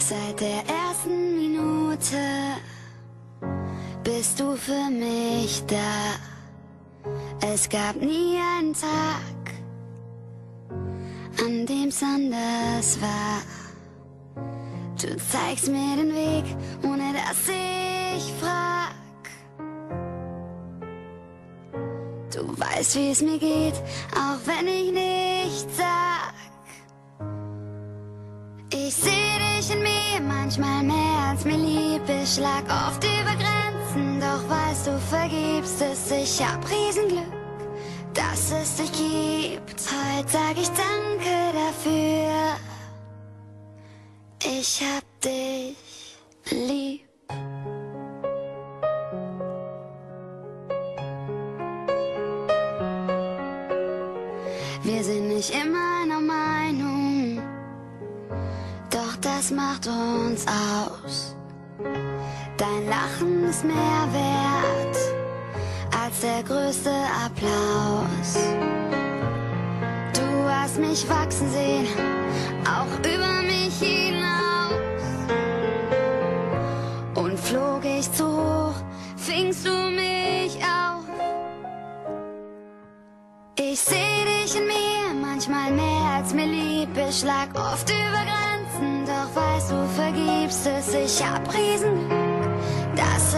Seit der ersten Minute bist du für mich da. Es gab nie einen Tag, an dem's anders war. Du zeigst mir den Weg, ohne dass ich frag. Du weißt, wie es mir geht, auch wenn ich nichts sag. Ich seh dich in mir, manchmal mehr als mir lieb. Ich schlag oft über Grenzen, doch weißt du, vergibst es. Ich hab Riesenglück, dass es dich gibt. Heute sag ich danke dafür. Ich hab dich lieb. Wir sind nicht immer einer Meinung, doch das macht uns aus. Dein Lachen ist mehr wert als der größte Applaus. Du hast mich wachsen sehen, auch über mich hinaus. Und flog ich zu hoch, fingst du mich auf. Ich seh dich in mir, manchmal mehr als mir lieb. Ich schlag oft über Grenzen, doch weißt du, vergibst es. Ich hab Riesenglück, dass